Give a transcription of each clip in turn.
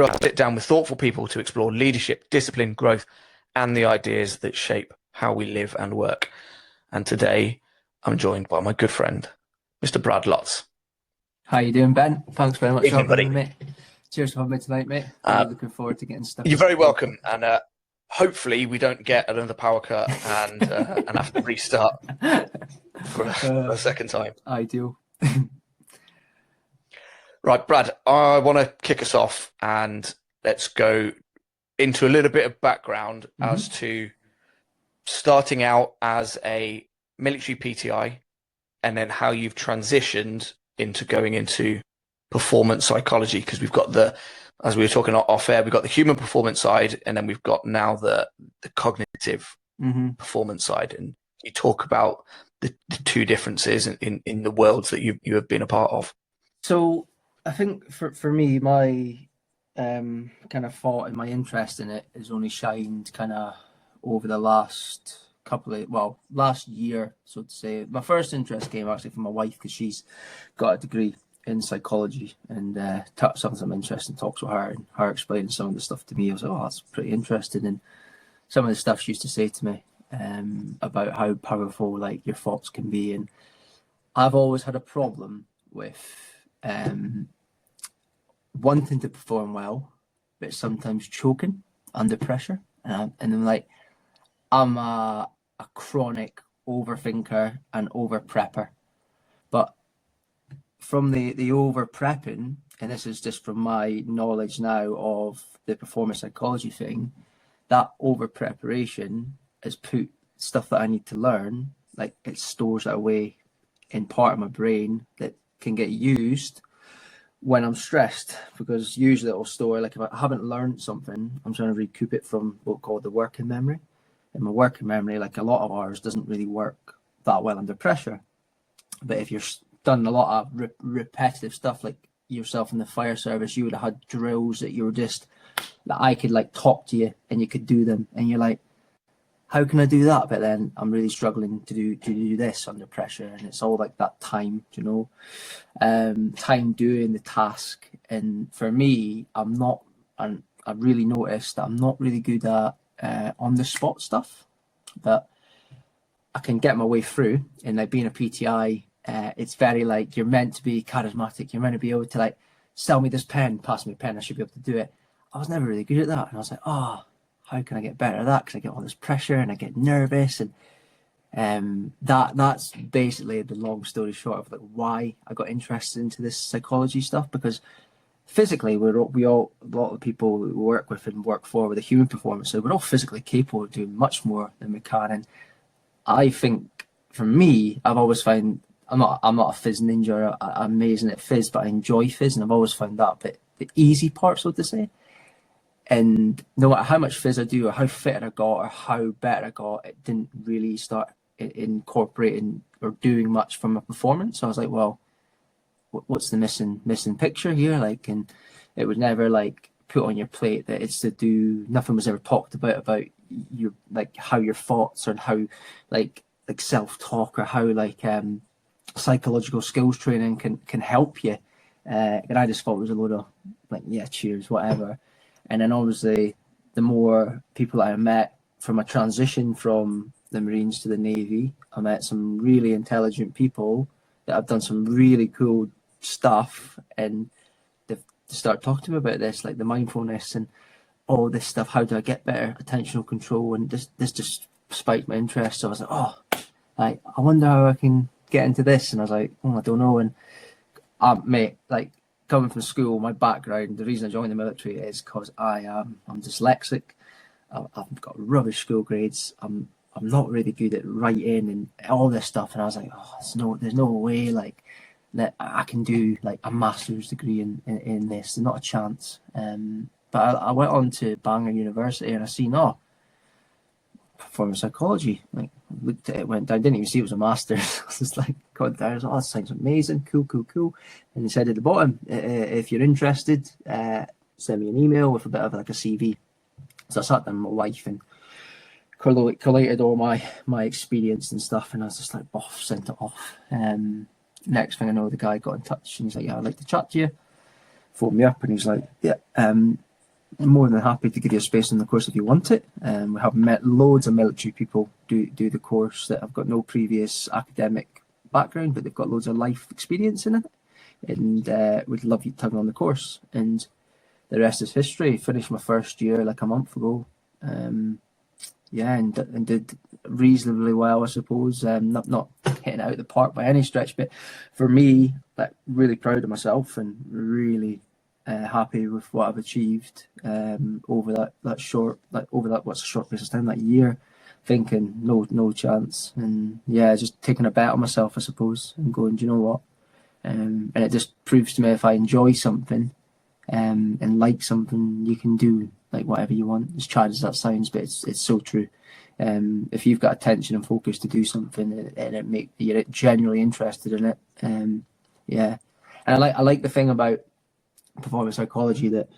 I sit down with thoughtful people to explore leadership, discipline, growth, and the ideas that shape how we live and work. And today, I'm joined by my good friend, Mr. Brad Lotz. How you doing, Ben? Thanks very much for Evening, buddy. having me. Cheers for having me tonight, mate. Really looking forward to getting stuck. You're very welcome, and hopefully we don't get another power cut and have to restart for a second time. Ideal. Right, Brad, I want to kick us off and let's go into a little bit of background as to starting out as a military PTI and then how you've transitioned into going into performance psychology, because we've got as we were talking off air, we've got the human performance side and then we've got now the cognitive performance side. And you talk about the two differences in the worlds that you have been a part of. So I think for me, my kind of thought and my interest in it has only shined kind of over the last last year, so to say. My first interest came actually from my wife, because she's got a degree in psychology, and some interesting talks with her and her explaining some of the stuff to me. I was like, oh, that's pretty interesting. And some of the stuff she used to say to me about how powerful like your thoughts can be. And I've always had a problem with wanting to perform well, but sometimes choking under pressure. And I'm a chronic overthinker and over prepper. But from the over prepping, and this is just from my knowledge now of the performance psychology thing, that over preparation has put stuff that I need to learn, like it stores it away in part of my brain that can get used when I'm stressed, because usually it'll store, like if I haven't learned something, I'm trying to recoup it from what's called the working memory. And my working memory, like a lot of ours, doesn't really work that well under pressure. But if you've done a lot of repetitive stuff, like yourself in the fire service, you would have had drills that you were just, that I could like talk to you and you could do them. And you're like, how can I do that? But then I'm really struggling to do this under pressure. And it's all like that time, time doing the task. And for me, I've really noticed that I'm not really good at on the spot stuff, but I can get my way through. And like being a PTI, it's very like, you're meant to be charismatic. You're meant to be able to like, sell me this pen, pass me a pen, I should be able to do it. I was never really good at that. And I was like, oh, how can I get better at that? Because I get all this pressure and I get nervous. And that's basically the long story short of like why I got interested into this psychology stuff. Because physically, a lot of the people we work with and work for with a human performance, so we're all physically capable of doing much more than we can. And I think for me, I've always found I'm not a fizz ninja or I'm amazing at fizz, but I enjoy fizz, and I've always found that bit the easy part, so to say. And no matter how much fizz I do or how fit I got or how better I got, it didn't really start incorporating or doing much from a performance. So I was like, well, what's the missing picture here? Like, and it was never like put on your plate that it's to do, nothing was ever talked about your, like how your thoughts or how like self-talk or how like psychological skills training can help you. And I just thought it was a load of like, yeah, cheers, whatever. And then obviously the more people I met from a transition from the Marines to the Navy, I met some really intelligent people that have done some really cool stuff, and they've started talking to me about this, like the mindfulness and all this stuff. How do I get better attentional control? And this just spiked my interest. So I was like, oh, like, I wonder how I can get into this. And I was like, oh, I don't know. And mate, like, coming from school, my background, the reason I joined the military is because I'm dyslexic. I've got rubbish school grades. I'm not really good at writing and all this stuff. And I was like, oh, there's no way like that I can do like a master's degree in this. There's not a chance. But I went on to Bangor University and I seen, performance psychology. Like, looked at it, went down, didn't even see it was a master's. I was just like, got down, I was like, oh, that sounds amazing, cool. And he said at the bottom, if you're interested, send me an email with a bit of like a CV. So I sat down with my wife and collated all my experience and stuff, and I was just like, sent it off. Next thing I know, the guy got in touch and he's like, yeah, I'd like to chat to you. Phoned me up and he's like, yeah, I'm more than happy to give you a space on the course if you want it. We have met loads of military people do the course that have got no previous academic background, but they've got loads of life experience in it, and we'd love you to come on the course. And the rest is history. Finished my first year like a month ago. And did reasonably well, I suppose. Not hitting it out of the park by any stretch, but for me, like really proud of myself and really happy with what I've achieved over that short, like over that what's a short piece of time, that year. Thinking no chance, and yeah, just taking a bet on myself, I suppose, and going, do you know what? And it just proves to me if I enjoy something and like something, you can do like whatever you want. As childish as that sounds, but it's so true. If you've got attention and focus to do something, and you're genuinely interested in it, yeah. And I like the thing about performance psychology that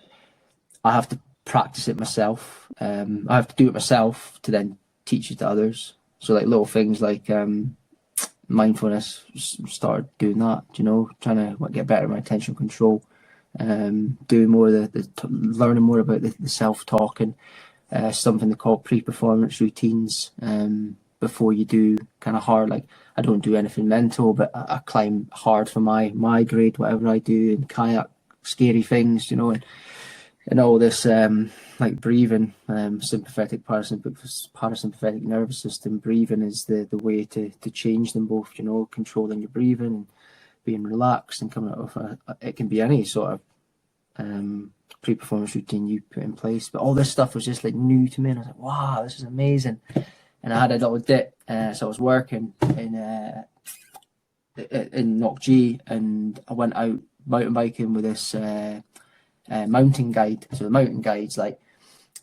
I have to practice it myself. I have to do it myself to then teach it to others. So like little things like mindfulness, started doing that. You know, trying to get better at my attention control. Doing more of learning more about the self-talk and something they call pre-performance routines before you do kind of hard. Like I don't do anything mental, but I climb hard for my grade, whatever I do, and kayak scary things, you know, and all this like breathing, sympathetic parasympathetic nervous system. Breathing is the way to change them both, you know, controlling your breathing and being relaxed and coming out of it can be any sort of pre-performance routine you put in place, but all this stuff was just like new to me, and I was like, wow, this is amazing. And I had a little dip, so I was working in Knockg, and I went out mountain biking with this mountain guide. So the mountain guides, like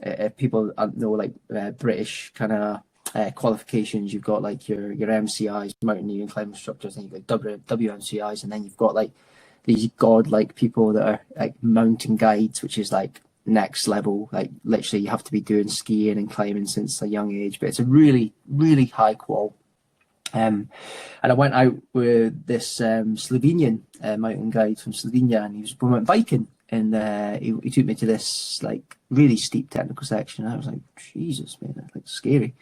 if people know, like British kind of qualifications, you've got like your MCIs, mountaineering climb instructors, and you've got WMCIs, and then you've got like these godlike people that are like mountain guides, which is like next level. Like literally you have to be doing skiing and climbing since a young age, but it's a really, really high qual. And I went out with this Slovenian mountain guide from Slovenia, and we went biking, and he took me to this like really steep technical section. I was like, Jesus, man, that's like scary.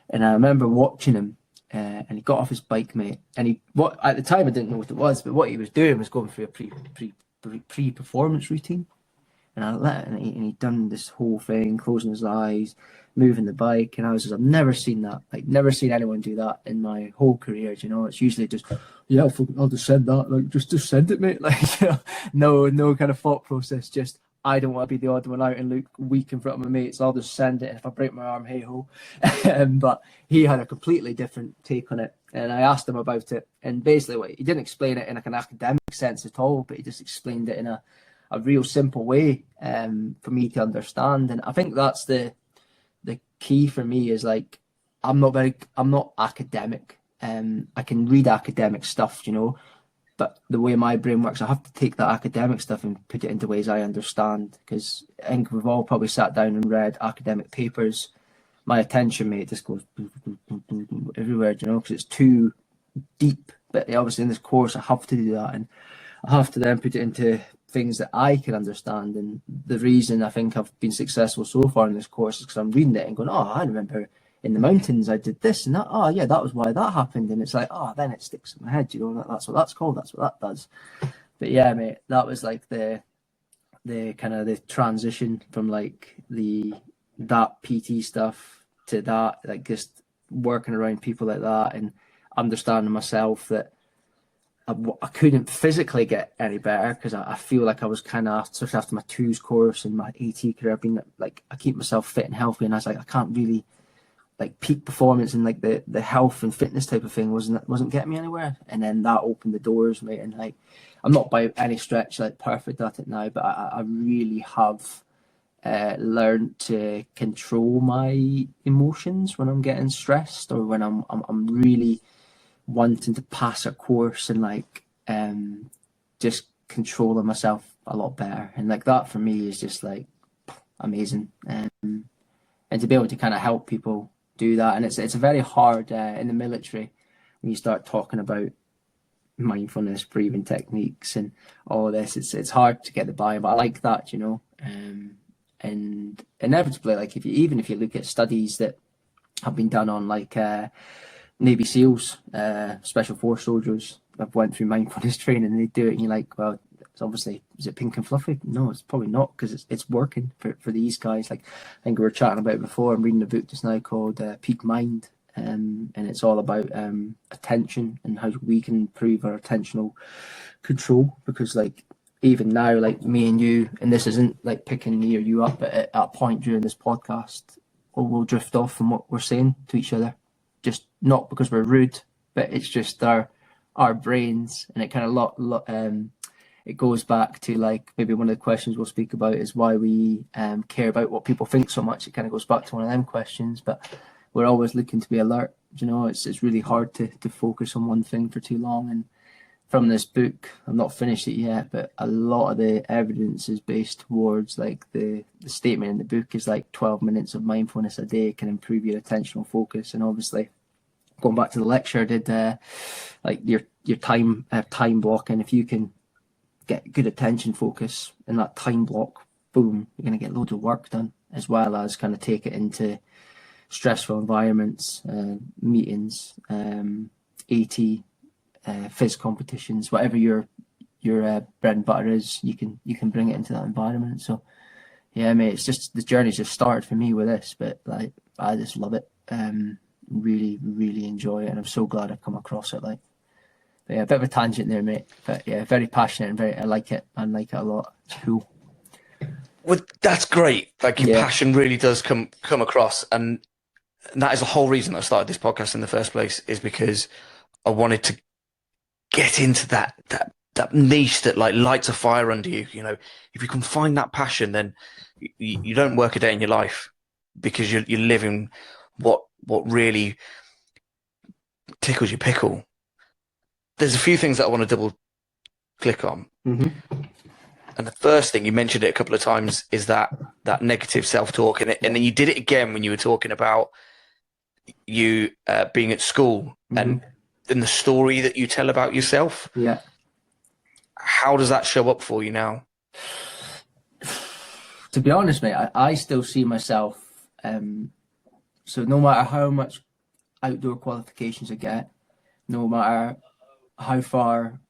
And I remember watching him, and he got off his bike, mate. And what at the time I didn't know what it was, but what he was doing was going through a pre-performance routine. And he'd done this whole thing, closing his eyes, moving the bike, and I was just, I've never seen that, like never seen anyone do that in my whole career. You know, it's usually just, yeah, I'll just send that, like just send it, mate. Like, you know, no kind of thought process. Just I don't want to be the odd one out and look weak in front of my mates. I'll just send it, and if I break my arm, hey ho. But he had a completely different take on it, and I asked him about it, and basically, he didn't explain it in like an academic sense at all, but he just explained it in a real simple way for me to understand. And I think that's the key for me, is like I'm not academic. I can read academic stuff, you know, but the way my brain works, I have to take that academic stuff and put it into ways I understand, because I think we've all probably sat down and read academic papers. My attention, mate, just goes everywhere, you know, because it's too deep. But obviously in this course I have to do that, and I have to then put it into things that I can understand. And the reason I think I've been successful so far in this course is because I'm reading it and going, oh, I remember in the mountains I did this and that. Oh yeah, that was why that happened. And it's like, oh, then it sticks in my head, you know, that's what that's called, that's what that does. But yeah, mate, that was like the kind of the transition from like that PT stuff to that, like just working around people like that and understanding myself that I couldn't physically get any better, because I feel like I was kind of, especially after my twos course and my AT career, I've been like, I keep myself fit and healthy, and I was like, I can't really like peak performance and like the health and fitness type of thing wasn't getting me anywhere. And then that opened the doors, mate. And like, I'm not by any stretch like perfect at it now, but I really have learned to control my emotions when I'm getting stressed, or when I'm really wanting to pass a course, and like just controlling myself a lot better. And like that for me is just like amazing. And to be able to kind of help people do that, and it's a very hard in the military when you start talking about mindfulness, breathing techniques and all this, it's hard to get the buy-in, but I like that, you know. And inevitably, like if you look at studies that have been done on like Navy SEALs, Special Force soldiers that went through mindfulness training, and they do it, and you're like, well, it's obviously, is it pink and fluffy? No, it's probably not, because it's working for these guys. Like I think we were chatting about it before. I'm reading a book just now called Peak Mind, and it's all about attention and how we can improve our attentional control. Because like even now, like me and you, and this isn't like picking me or you up, but at a point during this podcast, we'll drift off from what we're saying to each other, just not because we're rude, but it's just our brains, and it kind of it goes back to like maybe one of the questions we'll speak about is why we care about what people think so much. It kind of goes back to one of them questions, but we're always looking to be alert. You know, it's really hard to focus on one thing for too long. And from this book, I've not finished it yet, but a lot of the evidence is based towards like the statement in the book is like 12 minutes of mindfulness a day can improve your attentional focus. And obviously, going back to the lecture I did, like your time blocking, if you can get good attention focus in that time block, boom, you're going to get loads of work done, as well as kind of take it into stressful environments, meetings, AT, fizz competitions, whatever your bread and butter is, you can bring it into that environment. So yeah, mate, it's just the journey's just started for me with this, but like I just love it. Really, really enjoy it, and I'm so glad I've come across it. Like, but yeah, a bit of a tangent there, mate. But yeah, very passionate and I like it. I like it a lot. It's cool. Well, that's great. Like your passion really does come across, and that is the whole reason I started this podcast in the first place, is because I wanted to get into that niche that like lights a fire under you. You know, if you can find that passion, then you don't work a day in your life, because you're living what really tickles your pickle. There's a few things that I want to double click on. Mm-hmm. And the first thing, you mentioned it a couple of times, is that negative self-talk. And then you did it again when you were talking about you being at school, and the story that you tell about yourself. Yeah. How does that show up for you now? To be honest, mate, I still see myself. So no matter how much outdoor qualifications I get, no matter how far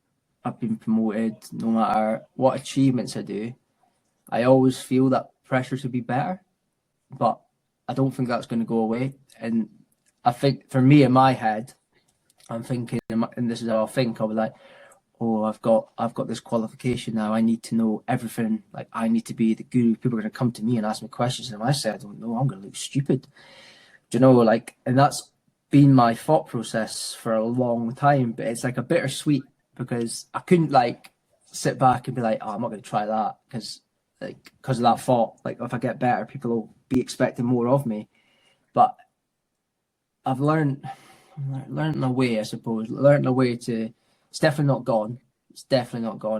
I've been promoted, no matter what achievements I do, I always feel that pressure to be better, but I don't think that's going to go away. And I think for me in my head, I'm thinking, and this is how I think, I'll be like, oh, I've got this qualification now. I need to know everything. Like I need to be the guru. People are going to come to me and ask me questions, and if I say I don't know, I'm going to look stupid. Do you know, like, and that's been my thought process for a long time. But it's like a bittersweet, because I couldn't like sit back and be like, oh, I'm not going to try that, because of that thought. Like if I get better, people will be expecting more of me. But I've learned a way, I suppose. Learned a way to. It's definitely not gone.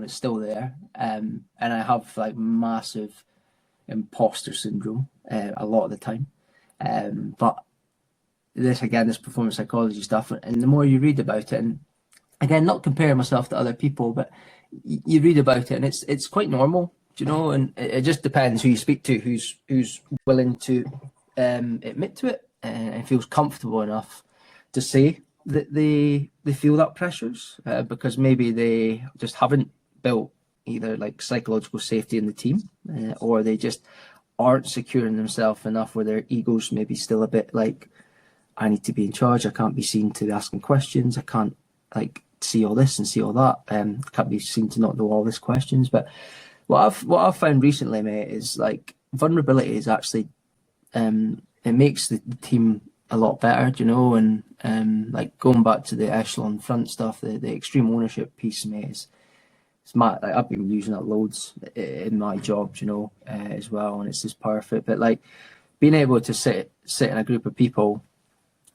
It's still there. And I have like massive imposter syndrome a lot of the time. But this performance psychology stuff, and the more you read about it, and again, not comparing myself to other people, but you read about it, and it's quite normal, you know. And it just depends who you speak to, who's willing to admit to it and feels comfortable enough to say that they feel that pressures, because maybe they just haven't built either like psychological safety in the team, or they just aren't secure in themselves enough, where their ego's maybe still a bit like, I need to be in charge. I can't be seen to be asking questions. I can't like see all this and see all that. I can't be seen to not know all these questions. But what I've found recently, mate, is like vulnerability is actually it makes the team a lot better, you know. And like going back to the echelon front stuff, the extreme ownership piece, mate, it's my, like, I've been using that loads in my job, you know, as well, and it's just perfect. But like being able to sit in a group of people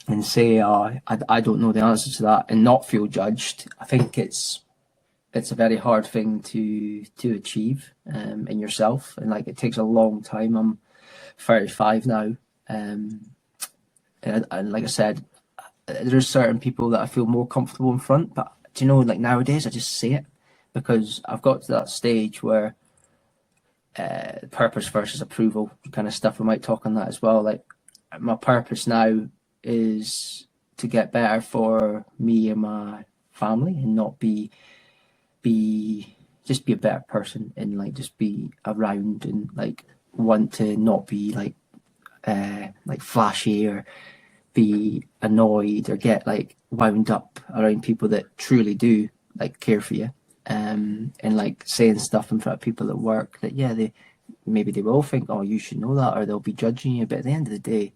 and say, I don't know the answer to that, and not feel judged, I think it's a very hard thing to achieve in yourself. And like it takes a long time. I'm 35 now, and like I said, there's certain people that I feel more comfortable in front, but do you know, like nowadays I just say it, because I've got to that stage where purpose versus approval kind of stuff. We might talk on that as well. Like, my purpose now is to get better for me and my family, and not be just be a better person, and like just be around, and like want to not be like flashy, or be annoyed, or get like wound up around people that truly do like care for you, and like saying stuff in front of people at work that they maybe they will think, oh, you should know that, or they'll be judging you, but at the end of the day,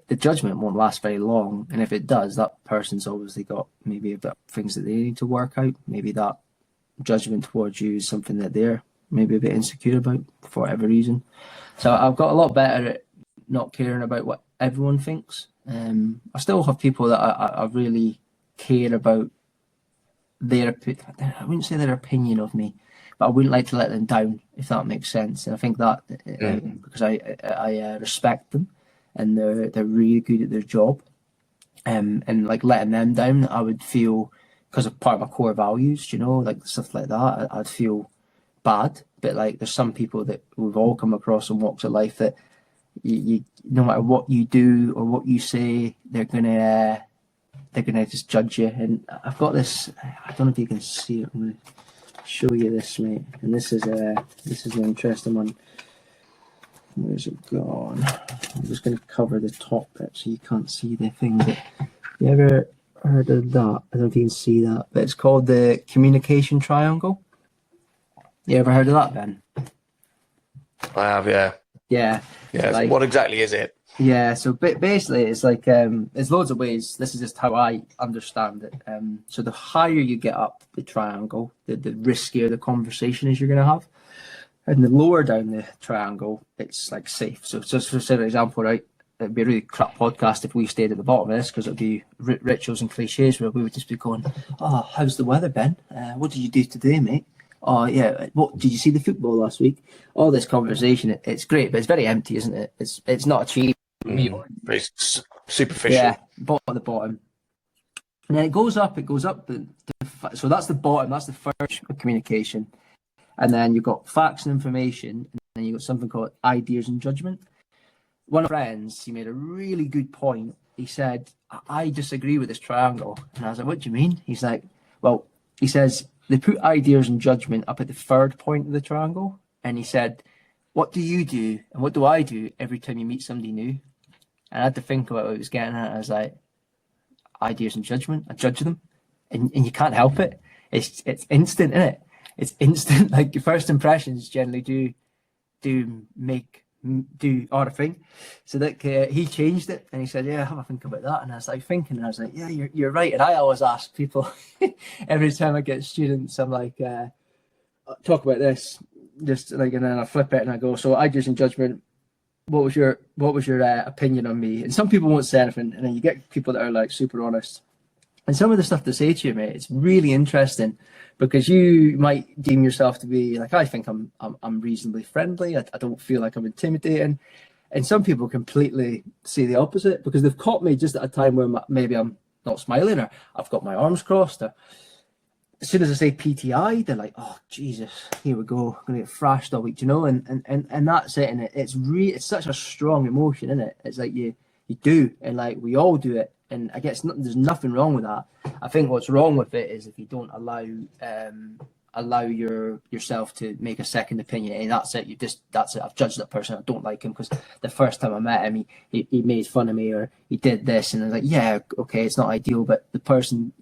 the judgment won't last very long, and if it does, that person's obviously got maybe a bit of things that they need to work out. Maybe that judgment towards you is something that they're maybe a bit insecure about for whatever reason. So I've got a lot better at not caring about what everyone thinks. I still have people that I really care about their, I wouldn't say their opinion of me, but I wouldn't like to let them down, if that makes sense. And I think that because I respect them, and they're really good at their job, and like letting them down, I would feel, because of part of my core values, like stuff like that, I'd feel bad. But like, there's some people that we've all come across in walks of life that you no matter what you do or what you say, they're gonna just judge you. And I've got this, I don't know if you can see it, I'm gonna show you this, mate. And this is an interesting one. Where's it gone? I'm just going to cover the top bit so you can't see the thing. But you ever heard of that? I don't know if you can see that, but it's called the communication triangle. You ever heard of that, Ben? I have, yeah. Yeah. Like, what exactly is it? Yeah, so basically it's like, there's loads of ways. This is just how I understand it. So the higher you get up the triangle, the riskier the conversation is you're going to have. And the lower down the triangle, it's like safe. So just for an example, right, it'd be a really crap podcast if we stayed at the bottom of this, because it'd be rituals and cliches where we would just be going, oh, how's the weather, Ben? What did you do today, mate? Oh, yeah, what did you see the football last week? All this conversation, it's great, but it's very empty, isn't it? It's not achieved. Very superficial. Yeah, bottom of the bottom. And then it goes up. So that's the bottom, that's the first communication. And then you've got facts and information, and then you've got something called ideas and judgment. One of my friends, he made a really good point. He said, I disagree with this triangle. And I was like, what do you mean? He's like, well, he says, they put ideas and judgment up at the third point of the triangle. And he said, what do you do and what do I do every time you meet somebody new? And I had to think about what he was getting at. I was like, ideas and judgment, I judge them. And you can't help it. It's instant, isn't it? It's instant. Like, your first impressions generally do are a thing. So that he changed it, and he said, yeah, have a think about that. And I was like thinking, and I was like, yeah, you're right. And I always ask people every time I get students, I'm like, talk about this, just like, and then I flip it and I go, so ideas and judgment, what was your opinion on me? And some people won't say anything, and then you get people that are like super honest. And some of the stuff they say to you, mate, it's really interesting, because you might deem yourself to be like, I think I'm reasonably friendly. I don't feel like I'm intimidating. And some people completely say the opposite, because they've caught me just at a time where maybe I'm not smiling, or I've got my arms crossed. Or as soon as I say PTI, they're like, oh, Jesus, here we go. I'm going to get thrashed all week, And that's it. And it's such a strong emotion, isn't it? It's like you do, and like we all do it. And I guess there's nothing wrong with that. I think what's wrong with it is if you don't allow yourself to make a second opinion, and that's it. That's it. I've judged that person. I don't like him because the first time I met him, he made fun of me, or he did this, and I was like, yeah, okay, it's not ideal, but the person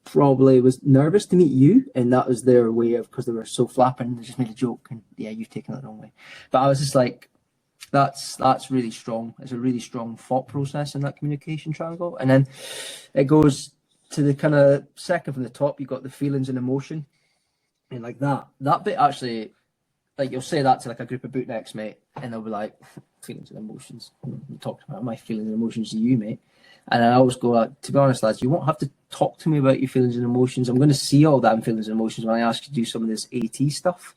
probably was nervous to meet you, and that was their way of, because they were so flapping, they just made a joke, and yeah, you've taken it the wrong way. But I was just like, that's really strong. It's a really strong thought process in that communication triangle. And then it goes to the kind of second from the top. You got the feelings and emotion, and like that bit actually, like, you'll say that to like a group of bootnecks, mate, and they'll be like, feelings and emotions. I'm talking about my feelings and emotions to you, mate. And I always go, to be honest, lads, you won't have to talk to me about your feelings and emotions. I'm going to see all that in feelings and emotions when I ask you to do some of this AT stuff.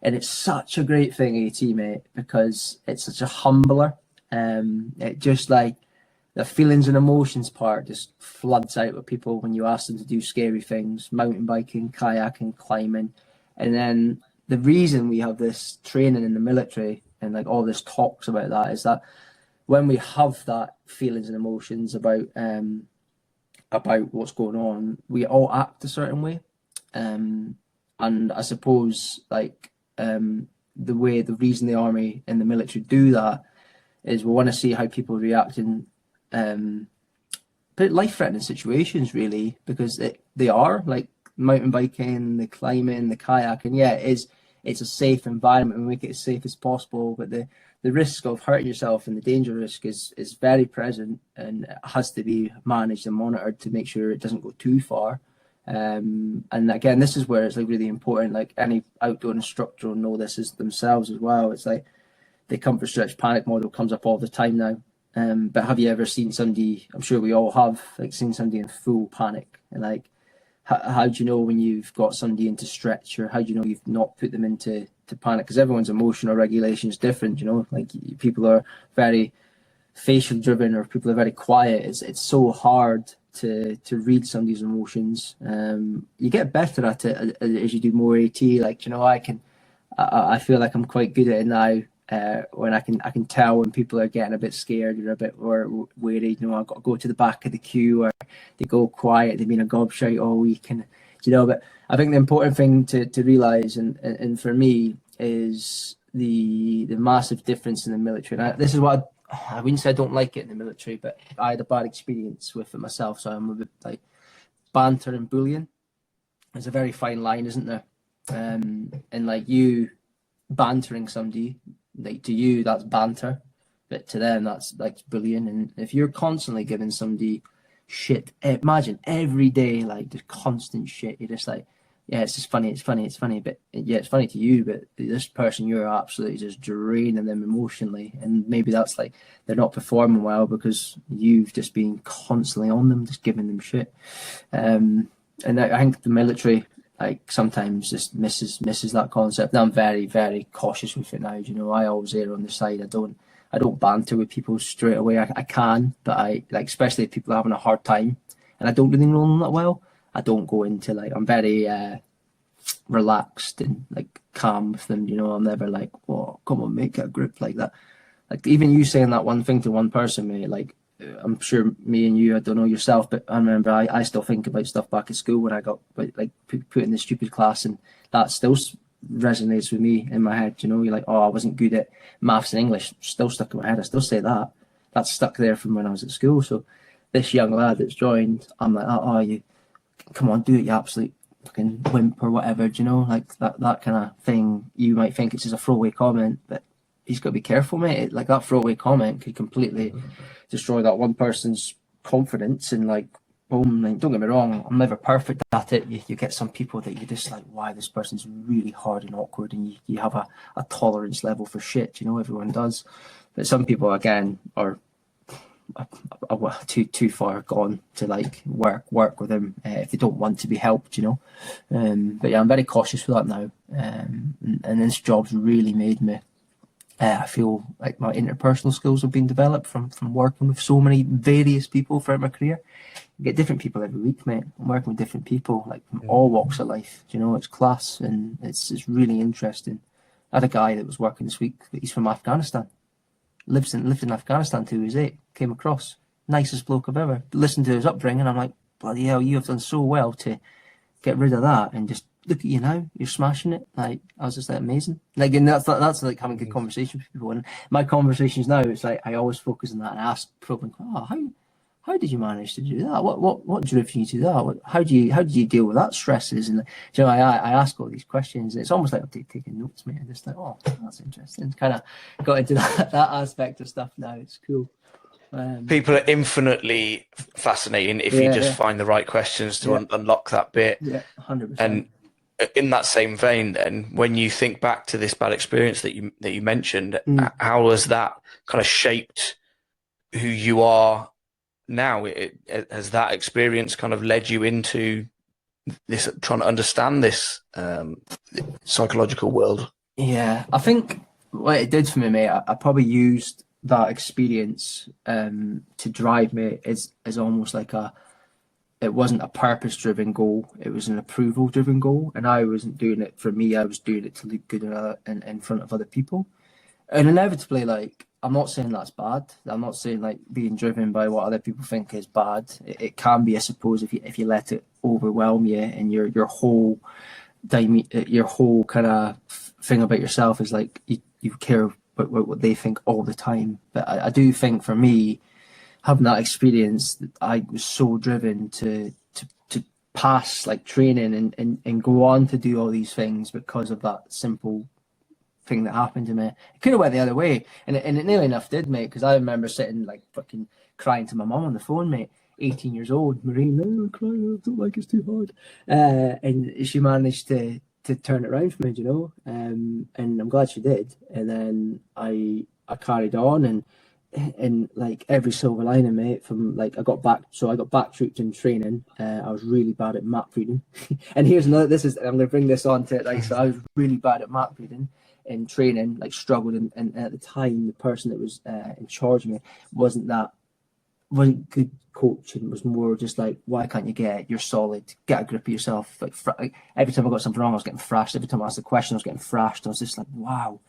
And it's such a great thing, AT, mate, because it's such a humbler. It just, like, the feelings and emotions part just floods out with people when you ask them to do scary things, mountain biking, kayaking, climbing. And then the reason we have this training in the military and like all this talks about that is that when we have that feelings and emotions about what's going on, we all act a certain way. And I suppose like the reason the army and the military do that is we want to see how people react in life-threatening situations, really, because they are like mountain biking, the climbing, the kayaking. Yeah, it's a safe environment. We make it as safe as possible, but the risk of hurting yourself and the danger risk is very present, and it has to be managed and monitored to make sure it doesn't go too far. And again, this is where it's like really important. Like any outdoor instructor will know this is themselves as well. It's like the comfort stretch panic model comes up all the time now. But have you ever seen somebody? I'm sure we all have, like, seen somebody in full panic, and like, how do you know when you've got somebody into stretch, or how do you know you've not put them into panic? Because everyone's emotional regulation is different, you know. Like people are very facial driven, or people are very quiet. It's so hard to read somebody's emotions. You get better at it as you do more AT. Like, you know, I feel like I'm quite good at it now. When I can tell when people are getting a bit scared or a bit worried, you know, I've got to go to the back of the queue, or they go quiet, they've been a gobshite all week, and you know. But I think the important thing to realise, and for me, is the massive difference in the military. And this is what I wouldn't say I don't like it in the military, but I had a bad experience with it myself, so I'm a bit like banter and bullying. There's a very fine line, isn't there? And like you bantering somebody, like to you that's banter, but to them that's like bullying. And if you're constantly giving somebody shit, imagine every day, like just constant shit, you're just like, yeah, it's just funny, it's funny, but yeah, it's funny to you, but this person, you're absolutely just draining them emotionally, and maybe that's like they're not performing well because you've just been constantly on them, just giving them shit. And I think the military, like, sometimes just misses that concept. And I'm very, very cautious with it now. You know, I always err on the side. I don't banter with people straight away. I can, but I like, especially if people are having a hard time and I don't really know them that well, I don't go into like, I'm very relaxed and like calm with them. You know, I'm never like, oh, come on, make a group like that. Like even you saying that one thing to one person, mate, like, I'm sure me and you, I don't know yourself, but I remember I still think about stuff back at school when I got like put in the stupid class, and that still resonates with me in my head. You know, you're like, oh, I wasn't good at maths and English, still stuck in my head. I still say that. That's stuck there from when I was at school. So this young lad that's joined, I'm like, oh, you come on, do it, you absolute fucking wimp or whatever. Do you know, like that kind of thing. You might think it's just a throwaway comment, but he's got to be careful, mate. Like that throwaway comment could completely destroy that one person's confidence, and like, boom. Like, don't get me wrong, I'm never perfect at it. You get some people that you're just like, why, this person's really hard and awkward, and you have a tolerance level for shit. You know, everyone does, but some people again are too far gone to like work with them if they don't want to be helped. You know, but yeah, I'm very cautious with that now, and this job's really made me. I feel like my interpersonal skills have been developed from working with so many various people throughout my career. You get different people every week, mate. I'm working with different people, like from all walks of life. You know, it's class, and it's really interesting. I had a guy that was working this week, but he's from Afghanistan. Lived in Afghanistan till he was 8. Came across, nicest bloke I've ever. Listened to his upbringing, I'm like, bloody hell, you have done so well to get rid of that and just look at you now, you're smashing it. Like, I was just like, amazing. Like, and that's like having good conversations with people. And my conversations now, it's like I always focus on that and ask probing, oh, how did you manage to do that? What drove you to that? How do you deal with that stresses? And you know, I ask all these questions, and it's almost like I'm taking notes, mate. I'm just like, oh, that's interesting. Kind of got into that aspect of stuff now. It's cool. People are infinitely fascinating if you just find the right questions to unlock that bit. Yeah, 100%. And in that same vein, then, when you think back to this bad experience that you mentioned, how has that kind of shaped who you are now? Has that experience kind of led you into this, trying to understand this psychological world? Yeah, I think what it did for me, mate, I probably used that experience to drive me as almost like it wasn't a purpose-driven goal. It was an approval-driven goal, and I wasn't doing it for me. I was doing it to look good in front of other people. And inevitably, like, I'm not saying that's bad. I'm not saying like being driven by what other people think is bad. It can be, I suppose, if you let it overwhelm you, and your whole kind of thing about yourself is like you care about what they think all the time. But I do think for me, having that experience, I was so driven to pass like training and go on to do all these things because of that simple thing that happened to me. It could have went the other way, and it nearly enough did, mate. Because I remember sitting like fucking crying to my mum on the phone, mate. 18 years old, Marine, no, I'm crying. I don't like it's too hard. And she managed to turn it around for me, you know. And I'm glad she did. And then I carried on, and like every silver lining, mate. From like I got back trooped in training. I was really bad at map reading. And here's another. I'm going to bring this on to it. Like, so I was really bad at map reading in training. Like struggled, and at the time, the person that was in charge of me wasn't good coaching. It was more just like, why can't you get it? You're solid. Get a grip of yourself. Like every time I got something wrong, I was getting thrashed. Every time I asked a question, I was getting thrashed. I was just like, wow.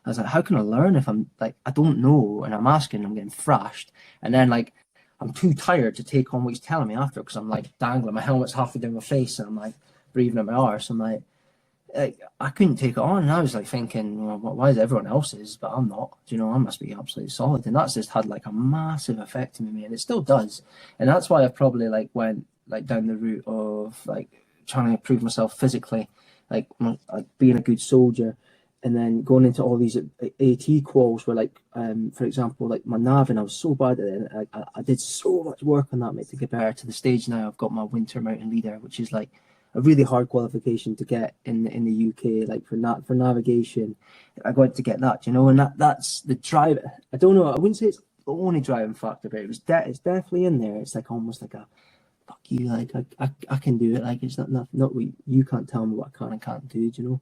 I was like, how can I learn if I'm like, I don't know, and I'm asking, I'm getting thrashed, and then like I'm too tired to take on what he's telling me after, because I'm like dangling, my helmet's halfway down my face, and I'm like breathing at my arse. I'm like I couldn't take it on, and I was like thinking, well, why is everyone else's, but I'm not? You know, I must be absolutely solid, and that's just had like a massive effect on me, and it still does, and that's why I probably like went like down the route of like trying to improve myself physically, like being a good soldier. And then going into all these AT quals where, like, for example, like my navin, I was so bad at it. And I did so much work on that, mate, to get better to the stage now. I've got my winter mountain leader, which is like a really hard qualification to get in the UK, like for navigation. I got to get that, you know, and that's the drive. I don't know. I wouldn't say it's the only driving factor, but it's definitely in there. It's like almost like a fuck you, like I can do it. Like it's not what you can't tell me what I can and can't do, you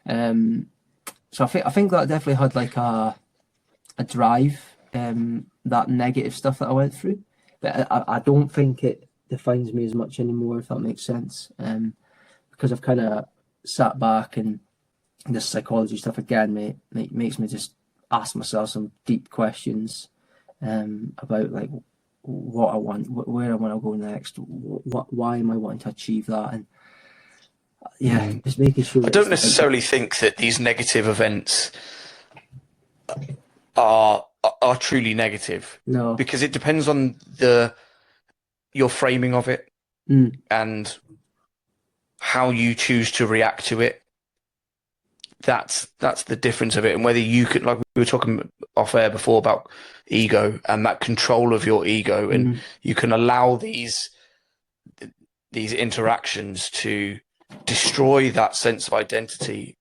know. So I think that definitely had like a drive, that negative stuff that I went through. But I don't think it defines me as much anymore, if that makes sense. Because I've kind of sat back, and this psychology stuff again, mate, makes me just ask myself some deep questions about like what I want, where I want to go next, why am I wanting to achieve that, and yeah, just making sure. I don't necessarily think that these negative events are truly negative. No, because it depends on your framing of it and how you choose to react to it. That's the difference of it, and whether you could, like we were talking off air before about ego and that control of your ego, and you can allow these interactions to destroy that sense of identity,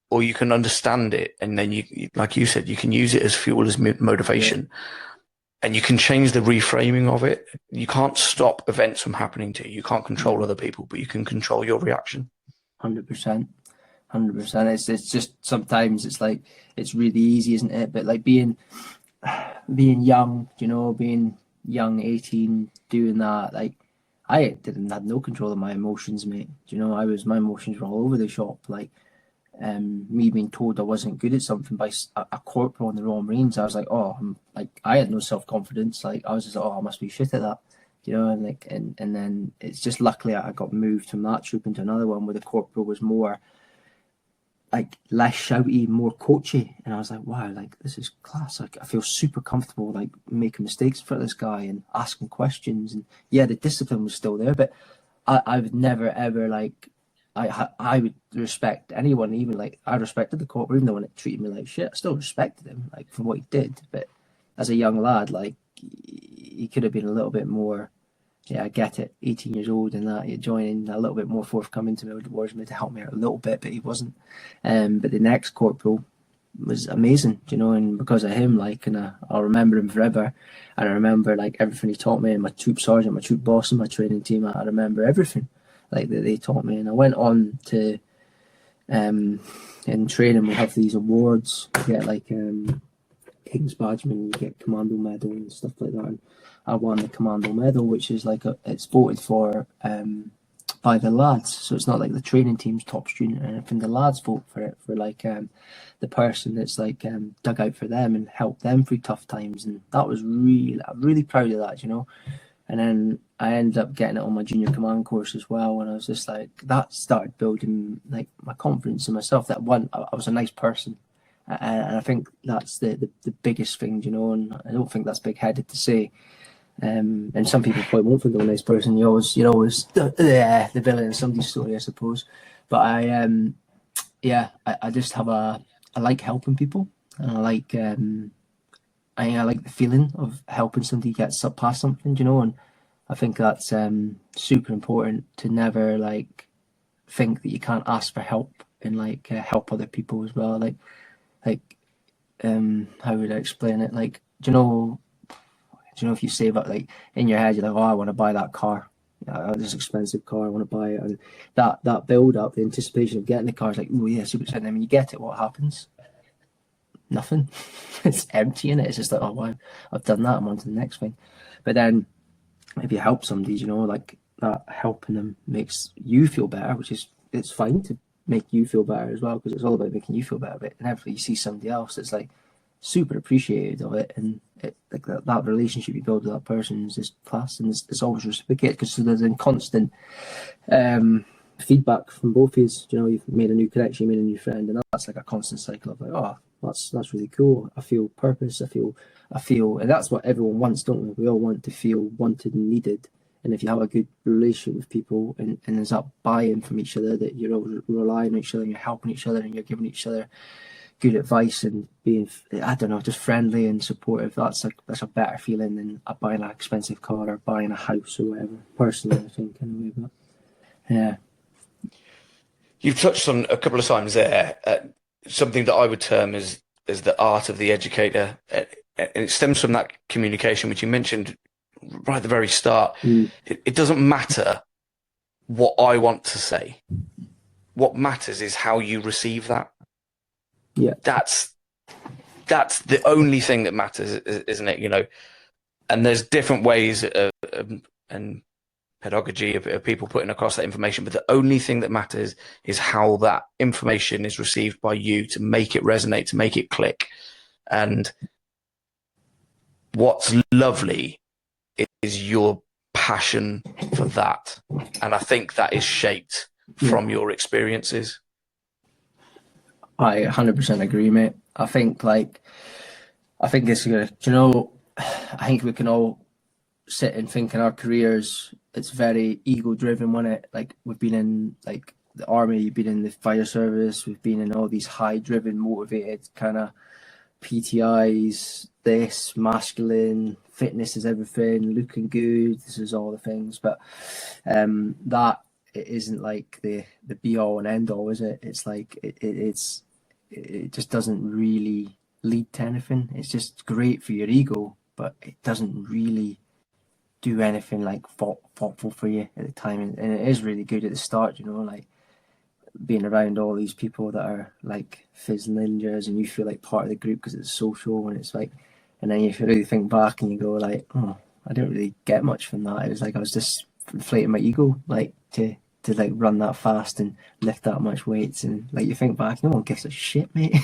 or you can understand it, and then you, like you said, you can use it as fuel, as motivation, and you can change the reframing of it. You can't stop events from happening to you. You can't control other people, but you can control your reaction. 100%. It's just sometimes it's like it's really easy, isn't it? But like being young, you know, being young, 18, doing that, like I had no control of my emotions, mate. You know, my emotions were all over the shop. Like, me being told I wasn't good at something by a corporal in the Royal Marines, I was like, I had no self-confidence. Like, I was just like, I must be shit at that, you know. And like, and then it's just luckily I got moved from that troop into another one where the corporal was more like less shouty, more coachy, and I was like, wow, like this is class. Like I feel super comfortable, like making mistakes in front of this guy and asking questions, and yeah, the discipline was still there, but I would never ever like I would respect anyone, even like I respected the corporal, even though when it treated me like shit, I still respected him like for what he did. But as a young lad, like he could have been a little bit more. Yeah, I get it. 18 years old and that, you're joining a little bit more forthcoming to me towards me to help me out a little bit, but he wasn't. But the next corporal was amazing, you know, and because of him, like, and I'll remember him forever. And I remember like everything he taught me, and my troop sergeant, my troop boss, and my training team. I remember everything like that they taught me, and I went on to, in training we have these awards. We get like King's Badgeman, you get Commando Medal and stuff like that. And I won the Commando Medal, which is like it's voted for by the lads, so it's not like the training team's top student or anything. The lads vote for it, for like the person that's like dug out for them and helped them through tough times, and that was I'm really proud of that, you know. And then I ended up getting it on my junior command course as well, and I was just like, that started building like my confidence in myself. That one, I was a nice person, and I think that's the biggest thing, you know. And I don't think that's big headed to say. And some people probably won't think I'm a nice person. You're always the villain in somebody's story, I suppose. But I just have I like helping people, and I like the feeling of helping somebody get past something, you know. And I think that's super important, to never like think that you can't ask for help and like help other people as well. How would I explain it? Like, do you know if you save up, like in your head, you're like, oh, I want to buy that car, this expensive car, I want to buy it, and that build up, the anticipation of getting the car is like, oh yeah, super exciting. And when you get it, what happens? Nothing. It's empty in it. It's just like, oh well, I've done that, I'm on to the next thing. But then if you help somebody, you know, like that helping them makes you feel better, which is, it's fine to make you feel better as well, because it's all about making you feel better. But inevitably you see somebody else that's like super appreciated of it, and it, like that relationship you build with that person is just class, and it's always reciprocated, because there's a constant feedback from both of you. You know, you've made a new connection, you made a new friend, and that's like a constant cycle of like, oh, that's really cool. I feel purpose. I feel, and that's what everyone wants, don't we? We all want to feel wanted and needed. And if you have a good relationship with people, and there's that buy-in from each other, that you're all relying on each other and you're helping each other and you're giving each other good advice and being, I don't know, just friendly and supportive, that's a better feeling than buying an expensive car or buying a house or whatever. Personally, I think anyway. But yeah, You've touched on a couple of times there something that I would term as the art of the educator, and it stems from that communication which you mentioned right at the very start. It doesn't matter what I want to say. What matters is how you receive that. Yeah, that's the only thing that matters, isn't it? You know, and there's different ways and pedagogy of people putting across that information, but the only thing that matters is how that information is received by you, to make it resonate, to make it click. And what's lovely is your passion for that, and I think that is shaped from your experiences. I 100% agree, mate. I think it's good. You know, I think we can all sit and think in our careers, it's very ego driven, wasn't it? Like, we've been in like the army, you've been in the fire service, we've been in all these high driven, motivated kind of PTIs, this masculine, fitness is everything, looking good, this is all the things. But that, it isn't like the be all and end all, is it? It's like it just doesn't really lead to anything. It's just great for your ego, but it doesn't really do anything like thoughtful for you at the time. And it is really good at the start, you know, like being around all these people that are like fizz ninjas, and you feel like part of the group because it's social, and it's like, and then you really think back and you go like, oh, I didn't really get much from that. It was like I was just inflating my ego, like to like run that fast and lift that much weights, and like you think back, no one gives a shit, mate.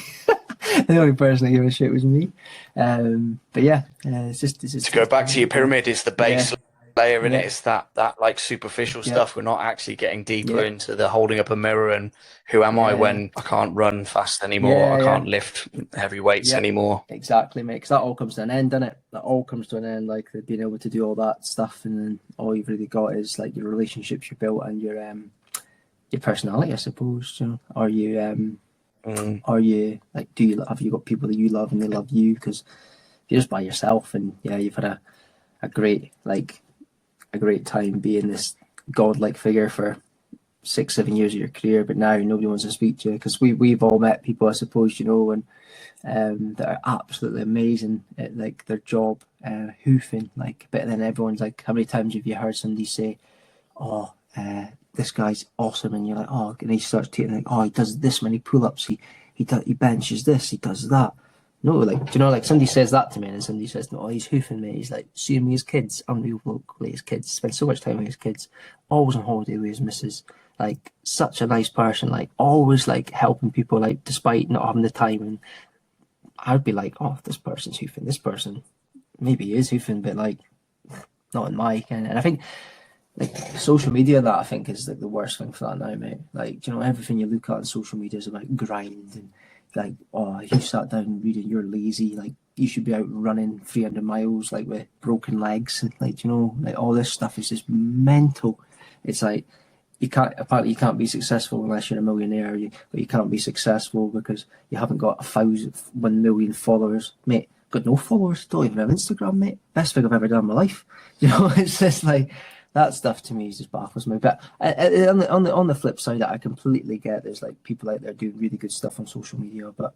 The only person that gave a shit was me. But yeah, it's just to go back to your pyramid, is the base layer in it. It's that like superficial stuff. We're not actually getting deeper into the holding up a mirror and who am I when I can't run fast anymore, I can't lift heavy weights anymore. Exactly, mate, because that all comes to an end, doesn't it? That all comes to an end, like being able to do all that stuff, and then all you've really got is like your relationships you built and your personality, I suppose. You know, are you like, have you got people that you love and they love you? Because if you're just by yourself, and you've had a great time being this godlike figure for 6-7 years of your career, but now nobody wants to speak to you, because we've all met people, I suppose, you know, and that are absolutely amazing at like their job, hoofing, like, but then everyone's like, how many times have you heard somebody say, oh, this guy's awesome, and you're like, oh, and he starts taking like, oh, he does this many pull-ups, he benches this, he does that, No, like, do you know, like somebody says that to me, and then somebody says, "No, he's hoofing me." He's like, seeing me as kids, unbelievable with his kids. Spent so much time with his kids, always on holiday with his missus. Like, such a nice person. Like, always like helping people. Like, despite not having the time, and I'd be like, "Oh, this person's hoofing. This person maybe he is hoofing, but like not in my kind." And I think like social media, that I think is like the worst thing for that now, mate. Like, do you know, everything you look at on social media is about grind and like, oh, you sat down reading, you're lazy. Like, you should be out running 300 miles, like with broken legs, and like, you know, like all this stuff is just mental. It's like apparently you can't be successful unless you're a millionaire. But you can't be successful because you haven't got 1 million followers, mate. Got no followers. Don't even have Instagram, mate. Best thing I've ever done in my life. You know, it's just like that stuff to me just baffles me. But on the flip side, I completely get there's like people out there doing really good stuff on social media. But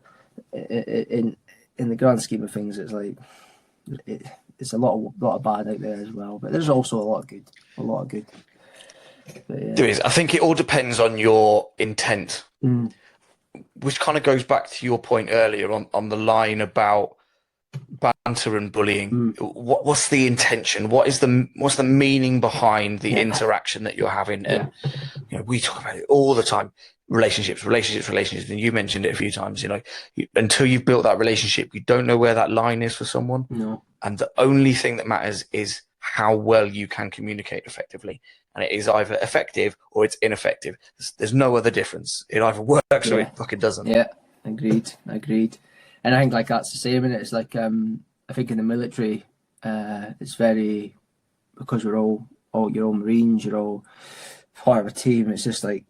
in the grand scheme of things, it's like it's a lot of bad out there as well. But there's also a lot of good, a lot of good. But yeah. There is. I think it all depends on your intent, Mm. which kind of goes back to your point earlier on the line about banter and bullying. Mm. What's the intention? What's the meaning behind the Yeah. interaction that you're having? Yeah. And you know, we talk about it all the time. Relationships. And you mentioned it a few times. You know, until you've built that relationship, you don't know where that line is for someone. No. And the only thing that matters is how well you can communicate effectively. And it is either effective or it's ineffective. There's no other difference. It either works or it fucking doesn't. Yeah, agreed. And I think like that's the same, and it's like I think in the military, it's very because we're you're all Marines, you're all part of a team. It's just like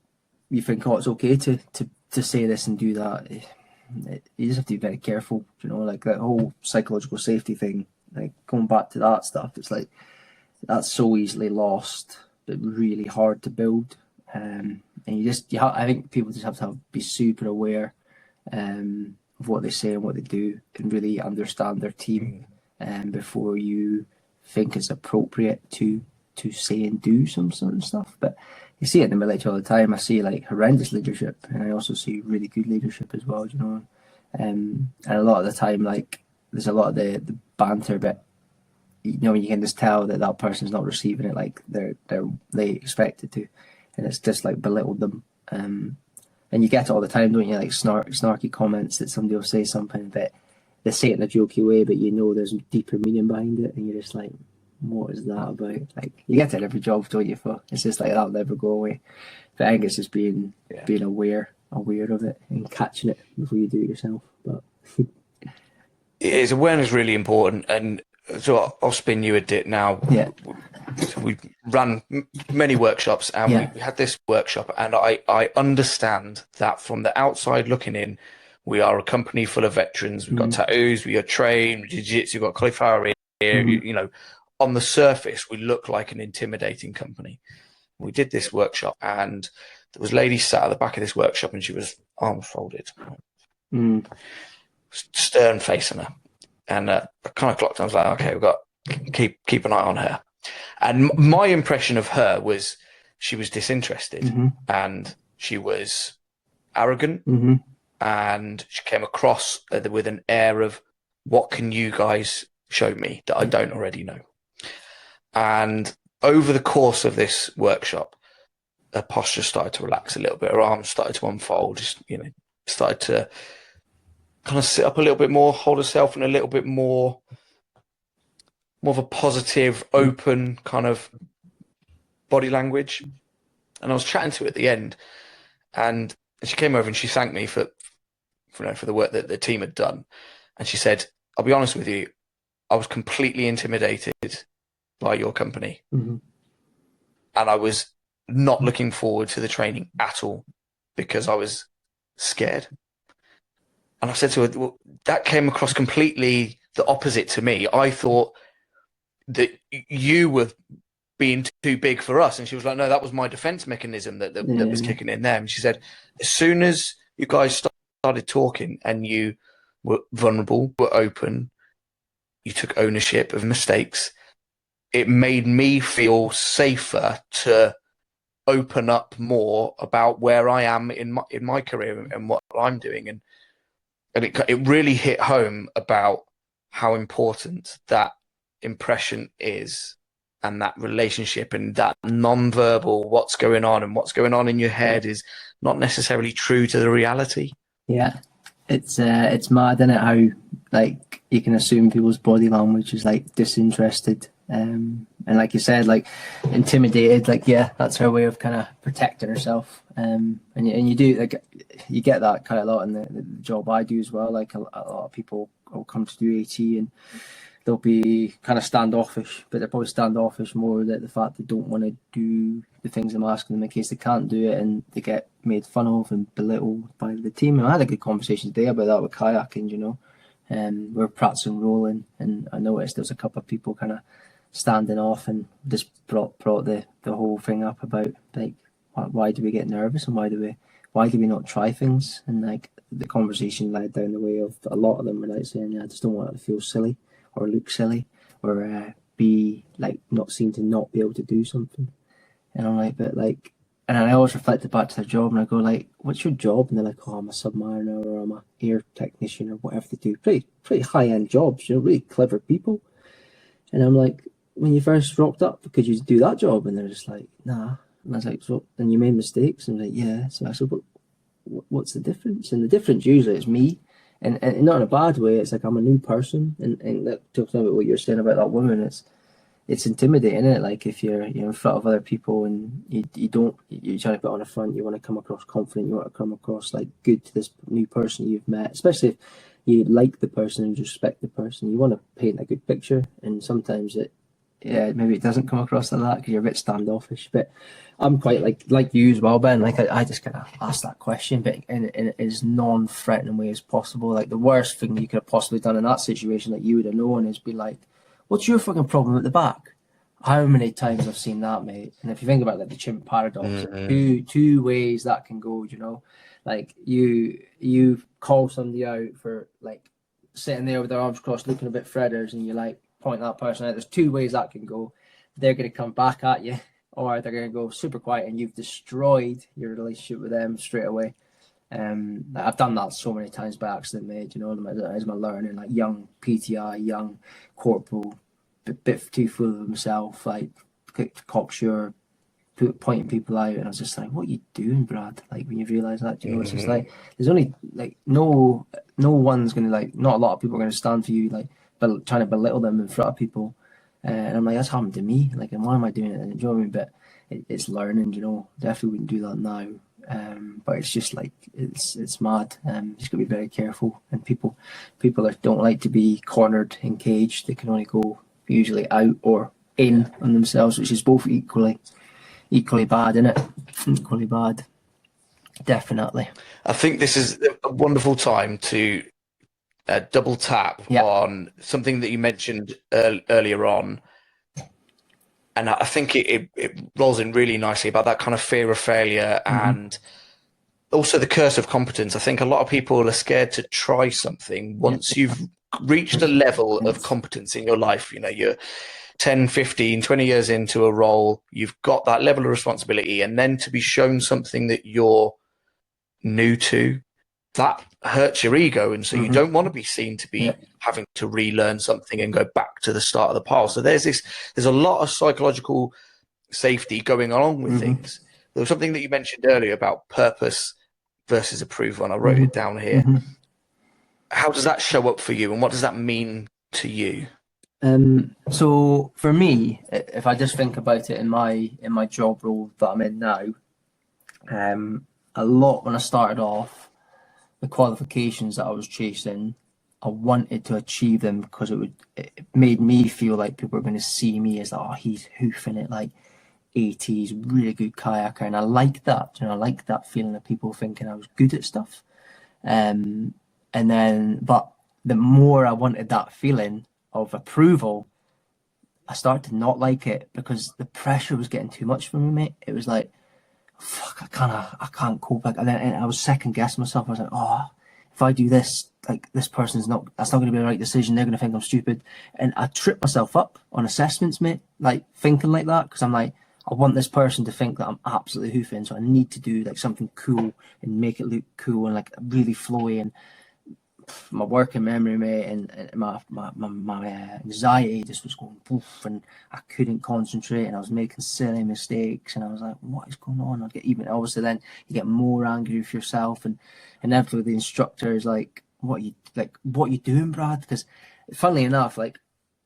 you think, oh, it's okay to say this and do that. You just have to be very careful, you know, like that whole psychological safety thing. Like going back to that stuff, it's like that's so easily lost, but really hard to build. And I think people just have to be super aware of what they say and what they do, and really understand their team, before you think it's appropriate to say and do some sort of stuff. But you see it in the military all the time. I see like horrendous leadership, and I also see really good leadership as well. You know, and a lot of the time, like there's a lot of the banter, but you know, you can just tell that that person's not receiving it like they expected to, and it's just like belittled them. And you get it all the time, don't you? Like snarky comments that somebody will say something that they say it in a jokey way, but you know there's deeper meaning behind it, and you're just like, what is that about? Like you get it in every job, don't you? For it's just like that'll never go away. But I think it's just being aware of it and catching it before you do it yourself. But Awareness really important, and so I'll spin you a bit now. Yeah. So we ran many workshops, and we had this workshop, and I understand that from the outside looking in, we are a company full of veterans. We've got tattoos, we are trained, jiu-jitsu, we've got cauliflower ear. You know, on the surface, we look like an intimidating company. We did this workshop, and there was a lady sat at the back of this workshop, and she was arms folded, stern facing her. And I kind of clocked. I was like, okay, we've got keep an eye on her. And my impression of her was she was disinterested, and she was arrogant, and she came across with an air of, what can you guys show me that I don't already know? And over the course of this workshop, her posture started to relax a little bit. Her arms started to unfold, started to kind of sit up a little bit more, hold herself in a little bit more of a positive, open kind of body language. And I was chatting to her at the end, and she came over and she thanked me for the work that the team had done. And she said, I'll be honest with you, I was completely intimidated by your company. And I was not looking forward to the training at all because I was scared. And I said to her, well, that came across completely the opposite to me. I thought that you were being too big for us. And she was like, no, that was my defense mechanism that was kicking in there. And she said, as soon as you guys started talking and you were vulnerable, were open, you took ownership of mistakes, it made me feel safer to open up more about where I am in my career and what I'm doing. And and it really hit home about how important that impression is, and that relationship, and that non-verbal what's going on and what's going on in your head is not necessarily true to the reality. Yeah, it's mad, isn't it? How like you can assume people's body language is like disinterested, and like you said, like intimidated. Like yeah, that's her way of kind of protecting herself. And you do like you get that kind of a lot in the job I do as well. Like a lot of people will come to do AT and they'll be kind of standoffish, but they're probably standoffish more that the fact they don't want to do the things I'm asking them in case they can't do it, and they get made fun of and belittled by the team. And I had a good conversation today about that with kayaking, you know. We're practicing rolling, and I noticed there was a couple of people kind of standing off, and just brought the whole thing up about like why do we get nervous and why do we not try things, and like the conversation led down the way of a lot of them were like saying, yeah, I just don't want to feel silly or look silly or be like not seem to not be able to do something. And I'm like, but like, and I always reflected back to their job and I go like, what's your job? And they're like, oh, I'm a submariner or I'm a air technician or whatever they do. Pretty high end jobs, you know, really clever people. And I'm like, when you first rocked up, could you do that job? And they're just like, nah. And I was like, so, and you made mistakes? And I'm like, yeah. So I said, what's the difference? And the difference usually is me. And not in a bad way. It's like I'm a new person, and that talks about what you're saying about that woman. It's intimidating, isn't it? Like if you're in front of other people and you're trying to put on a front, you want to come across confident, you want to come across like good to this new person you've met, especially if you like the person and respect the person. You want to paint a good picture, and sometimes maybe it doesn't come across like that because you're a bit standoffish. But I'm quite like you as well, Ben. Like I just kind of ask that question, but in as non-threatening way as possible. Like the worst thing you could have possibly done in that situation that you would have known is be like, "What's your fucking problem at the back?" How many times I've seen that, mate? And if you think about like the chimp paradox, two ways that can go. You know, like you call somebody out for like sitting there with their arms crossed, looking a bit Fredders, and you like point that person out. There's two ways that can go. They're going to come back at you, or they're going to go super quiet, and you've destroyed your relationship with them straight away. I've done that so many times by accident, mate. You know, as my learning, like young PTI, young corporal, bit too full of himself, like cocksure, pointing people out, and I was just like, "What are you doing, Brad?" Like when you realise that, you know, it's just like there's only like no one's gonna like, not a lot of people are gonna stand for you, like trying to belittle them in front of people. And I'm like, that's happened to me. Like, and why am I doing it? And you know what I mean? But it's learning, you know. Definitely wouldn't do that now. But it's just like it's mad. Just gotta be very careful. And people that don't like to be cornered and caged, they can only go usually out or in on themselves, which is both equally bad, isn't it? Equally bad. Definitely. I think this is a wonderful time to double tap on something that you mentioned earlier on. And I think it rolls in really nicely about that kind of fear of failure and also the curse of competence. I think a lot of people are scared to try something once you've reached a level of competence in your life. You know, you're 10, 15, 20 years into a role, you've got that level of responsibility, and then to be shown something that you're new to, that hurts your ego, and so you don't want to be seen to be having to relearn something and go back to the start of the pile. So there's a lot of psychological safety going along with things. There was something that you mentioned earlier about purpose versus approval, and I wrote it down here. How does that show up for you, and what does that mean to you? So for me, if I just think about it in my job role that I'm in now, a lot when I started off, the qualifications that I was chasing, I wanted to achieve them because it made me feel like people were going to see me as, oh, he's hoofing it, like AT's really good kayaker, and I like that. You know, I like that feeling of people thinking I was good at stuff. And then, but the more I wanted that feeling of approval, I started to not like it because the pressure was getting too much for me, mate. It was like, fuck, I can't cope. And then I was second guessing myself. I was like, oh, if I do this, like that's not going to be the right decision. They're going to think I'm stupid. And I tripped myself up on assessments, mate, like thinking like that. Cause I'm like, I want this person to think that I'm absolutely hoofing. So I need to do like something cool and make it look cool and like really flowy. And my working memory, mate, and my anxiety just was going poof, and I couldn't concentrate, and I was making silly mistakes, and I was like, what is going on? I'd get even, obviously then you get more angry with yourself, and inevitably the instructor is like, what you doing, Brad? Because funnily enough, like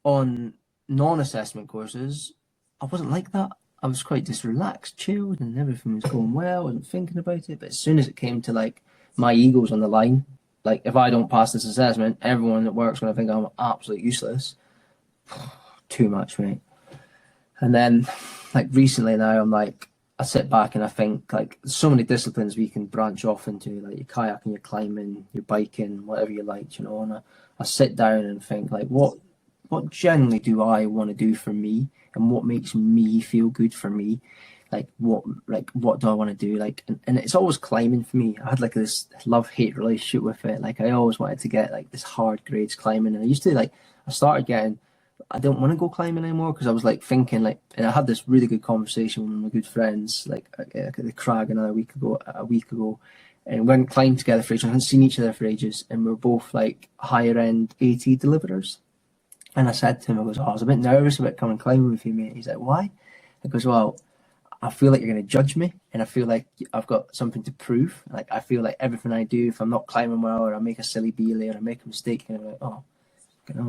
on non-assessment courses, I wasn't like that. I was quite just relaxed, chilled, and everything was going well. I wasn't thinking about it. But as soon as it came to like my ego's on the line, like if I don't pass this assessment, everyone at work's gonna think I'm absolutely useless. Too much, mate. And then, like recently now, I'm like, I sit back and I think like there's so many disciplines we can branch off into, like your kayaking, your climbing, your biking, whatever you like, you know. And I sit down and think like, what generally do I want to do for me, and what makes me feel good for me? What do I want to do? Like, and it's always climbing for me. I had like this love-hate relationship with it. Like I always wanted to get like this hard grades climbing, and I started getting, I don't want to go climbing anymore because I was like thinking like, and I had this really good conversation with my good friends like at the crag a week ago, and we hadn't climbed together for ages. I hadn't seen each other for ages, and we were both like higher end AT deliverers. And I said to him, I goes, I was a bit nervous about coming climbing with you, mate. He's like, why? I goes, well, I feel like you're going to judge me, and I feel like I've got something to prove. Like I feel like everything I do, if I'm not climbing well, or I make a silly beelie, or I make a mistake, and I'm like, oh,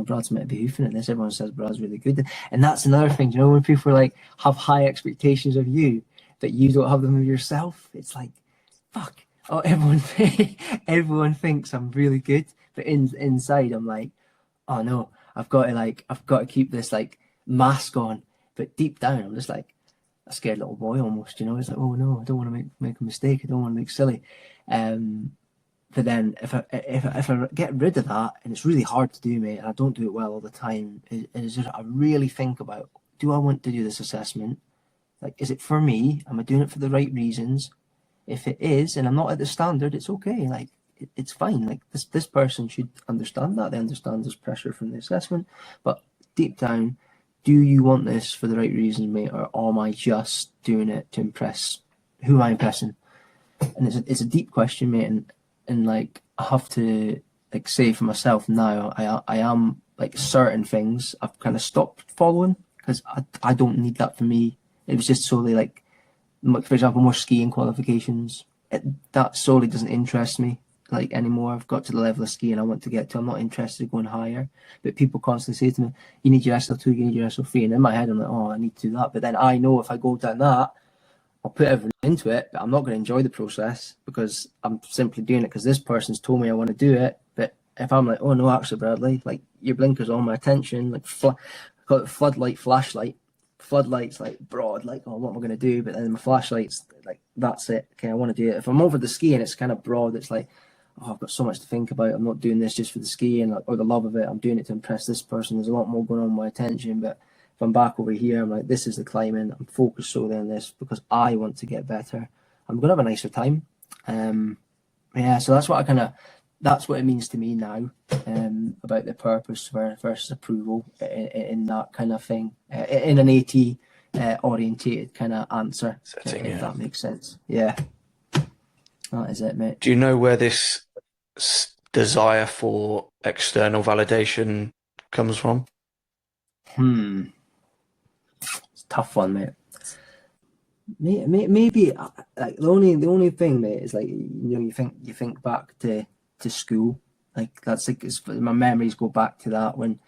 Brad's meant to be hoofing at this. Everyone says Brad's really good, and that's another thing. You know, when people like have high expectations of you, but you don't have them of yourself, it's like, fuck. Oh, everyone thinks I'm really good, but inside I'm like, oh no, I've got to keep this like mask on, but deep down I'm just like a scared little boy almost, you know. It's like, oh no, I don't want to make a mistake, I don't want to make silly. But then if I get rid of that, and it's really hard to do, mate, and I don't do it well all the time, is just I really think about, do I want to do this assessment? Like, is it for me? Am I doing it for the right reasons? If it is, and I'm not at the standard, it's okay. Like it's fine. Like this person should understand that. They understand there's pressure from the assessment, but deep down, do you want this for the right reasons, mate, or am I just doing it to impress? Who am I impressing? And it's a deep question, mate, and like I have to like say for myself now, I am like certain things I've kind of stopped following because I don't need that for me. It was just solely like, for example, more skiing qualifications. That solely doesn't interest me like anymore. I've got to the level of skiing I want to get to. I'm not interested in going higher. But people constantly say to me, you need your SL2, you need your SL3. And in my head, I'm like, oh, I need to do that. But then I know if I go down that, I'll put everything into it, but I'm not going to enjoy the process because I'm simply doing it because this person's told me I want to do it. But if I'm like, oh no, actually, Bradley, like your blinker's on my attention, like I call it floodlight, flashlight. Floodlight's like broad, like, oh, what am I going to do? But then my flashlight's like, that's it. Okay, I want to do it. If I'm over the skiing, it's kind of broad. It's like, oh, I've got so much to think about. I'm not doing this just for the skiing or the love of it. I'm doing it to impress this person. There's a lot more going on with my attention. But if I'm back over here, I'm like, this is the climbing. I'm focused solely on this because I want to get better. I'm going to have a nicer time. Yeah, so that's what it means to me now, about the purpose versus approval in that kind of thing, in an AT orientated kind of answer, Setting, if that makes sense. Yeah, that is it, mate. Do you know where this desire for external validation comes from? It's a tough one, mate. Maybe like the only thing, mate, is like, you know, you think back to school, like that's like my memories go back to that when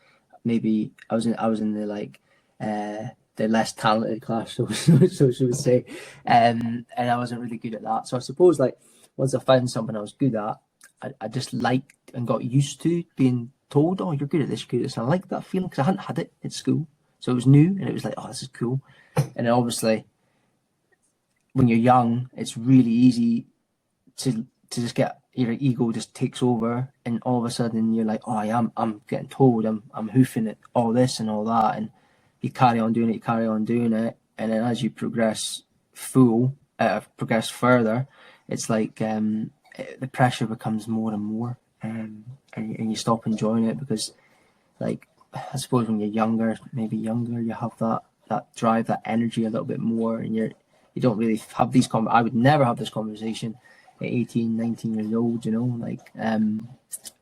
maybe I was in the like the less talented class, so she would say, and I wasn't really good at that. So I suppose like once I found something I was good at, I just liked and got used to being told, oh, you're good at this, you're good at this. And I liked that feeling because I hadn't had it at school, so it was new and it was like, oh, this is cool. And then obviously when you're young, it's really easy to just get, your ego just takes over, and all of a sudden you're like, oh, I'm getting told, I'm hoofing it, all this and all that, and you carry on doing it, and then as you progress further, it's like the pressure becomes more and more, and you stop enjoying it because, like, I suppose when you're younger, you have that drive, that energy a little bit more, and you don't really have these I would never have this conversation at 18, 19 years old, you know, like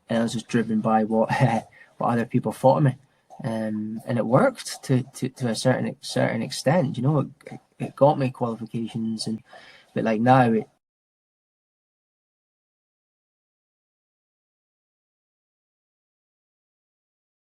and I was just driven by what what other people thought of me, and it worked to a certain extent. You know, it got me qualifications, but like now